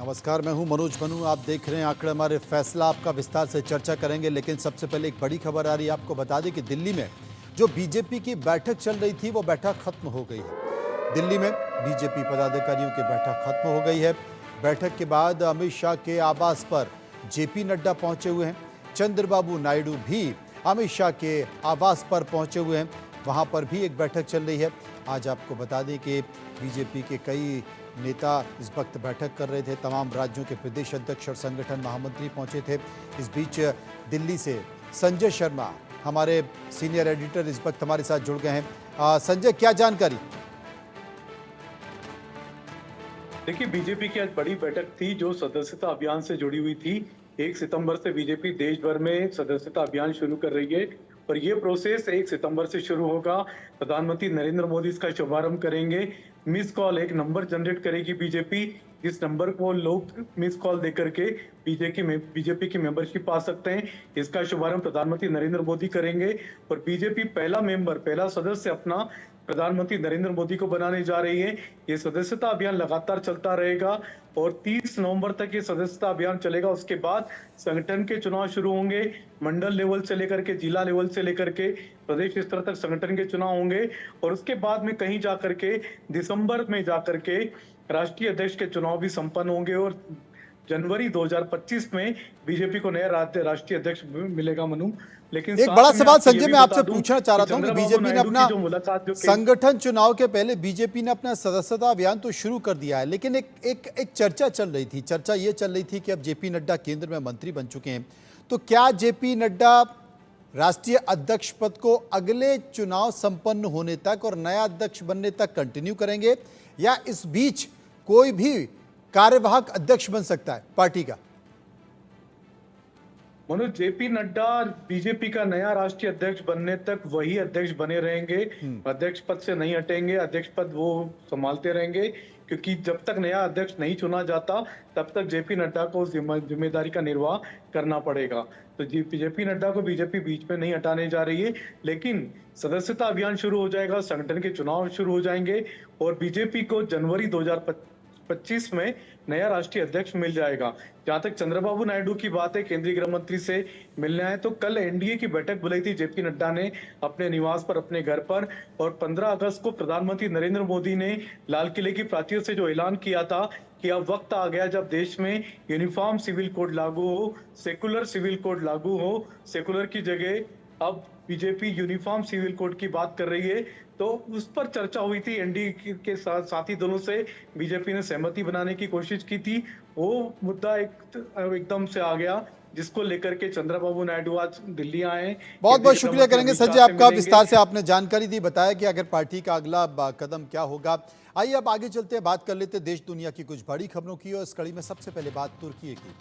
नमस्कार, मैं हूं मनोज बनू। आप देख रहे हैं आंकड़े हमारे फैसला। आपका विस्तार से चर्चा करेंगे, लेकिन सबसे पहले एक बड़ी खबर आ रही है। आपको बता दें कि दिल्ली में जो बीजेपी की बैठक चल रही थी वो बैठक खत्म हो गई है। दिल्ली में बीजेपी पदाधिकारियों की बैठक खत्म हो गई है। बैठक के बाद अमित शाह के आवास पर जेपी नड्डा पहुंचे हुए हैं। चंद्रबाबू नायडू भी अमित शाह के आवास पर पहुंचे हुए हैं। वहां पर भी एक बैठक चल रही है। आज आपको बता दें कि बीजेपी के कई नेता इस वक्त बैठक कर रहे थे। तमाम राज्यों के प्रदेश अध्यक्ष और संगठन महामंत्री पहुंचे थे। इस बीच दिल्ली से संजय शर्मा, हमारे सीनियर एडिटर, इस वक्त हमारे साथ जुड़ गए हैं। संजय, क्या जानकारी? देखिए, बीजेपी की आज बड़ी बैठक थी जो सदस्यता अभियान से जुड़ी हुई थी। 1 सितंबर से बीजेपी देश भर में सदस्यता अभियान शुरू कर रही है और ये प्रोसेस 1 सितंबर से शुरू होगा। प्रधानमंत्री नरेंद्र मोदी इसका शुभारंभ करेंगे। मिस कॉल एक नंबर जनरेट करेगी बीजेपी, जिस नंबर को लोग मिस कॉल देकर के बीजेपी की मेंबरशिप पा सकते हैं। इसका शुभारंभ प्रधानमंत्री नरेंद्र मोदी करेंगे और बीजेपी पहला सदस्य अपना प्रधानमंत्री नरेंद्र मोदी को बनाने जा रही है। ये सदस्यता अभियान लगातार चलता रहेगा और 30 नवंबर तक ये सदस्यता अभियान चलेगा। उसके बाद संगठन के चुनाव शुरू होंगे। मंडल लेवल से लेकर के जिला लेवल से लेकर के प्रदेश स्तर तक संगठन के चुनाव होंगे और उसके बाद में कहीं जाकर के दिसंबर में जाकर के राष्ट्रीय अध्यक्ष के चुनाव भी संपन्न होंगे और जनवरी 2025 में बीजेपी को नया राष्ट्रीय अध्यक्ष मिलेगा। मनु, लेकिन एक बड़ा सवाल संजय मैं आपसे दूं पूछना चाह रहा था कि बीजेपी ने अपना संगठन चुनाव के पहले बीजेपी ने अपना सदस्यता अभियान तो शुरू कर दिया है, लेकिन एक चर्चा चल रही थी। चर्चा ये चल रही थी कि अब जेपी नड्डा केंद्र में मंत्री बन चुके हैं, तो क्या जेपी नड्डा राष्ट्रीय अध्यक्ष पद को अगले चुनाव संपन्न होने तक और नया अध्यक्ष बनने तक कंटिन्यू करेंगे, या इस बीच कोई भी कार्यवाहक अध्यक्ष बन सकता है पार्टी का? मनोज, जेपी नड्डा बीजेपी का नया राष्ट्रीय अध्यक्ष बनने तक वही अध्यक्ष बने रहेंगे। अध्यक्ष पद से नहीं हटेंगे। अध्यक्ष पद वो संभालते रहेंगे, क्योंकि जब तक नया अध्यक्ष नहीं चुना जाता तब तक जेपी नड्डा को जिम्मेदारी का निर्वाह करना पड़ेगा। तो जेपी नड्डा को बीजेपी बीच में नहीं हटाने जा रही है, लेकिन सदस्यता अभियान शुरू हो जाएगा, संगठन के चुनाव शुरू हो जाएंगे और बीजेपी को जनवरी 2025 में नया राष्ट्रीय अध्यक्ष मिल जाएगा। जहां तक चंद्रबाबू नायडू की बात है, केंद्रीय गृह मंत्री से मिलने आए, तो कल एनडीए की बैठक बुलाई थी जेपी नड्डा ने अपने निवास पर, अपने घर पर, और 15 अगस्त को प्रधानमंत्री नरेंद्र मोदी ने लाल किले की प्राचीर से जो ऐलान किया था कि अब वक्त आ गया जब देश में यूनिफॉर्म सिविल कोड लागू हो, सेकुलर सिविल कोड लागू हो। सेकुलर की जगह अब बीजेपी यूनिफॉर्म सिविल कोड की बात कर रही है, तो उस पर चर्चा हुई थी। एनडीए के साथी दोनों से बीजेपी ने सहमति बनाने की कोशिश की थी। वो मुद्दा एकदम से आ गया, जिसको लेकर के चंद्रबाबू नायडू आज दिल्ली आए। बहुत बहुत शुक्रिया करेंगे संजय, आपका विस्तार से आपने जानकारी दी, बताया कि अगर पार्टी का अगला कदम क्या होगा। आइए अब आगे चलते हैं, बात कर लेते हैं देश दुनिया की कुछ बड़ी खबरों की, और इस कड़ी में सबसे पहले बात तुर्की की।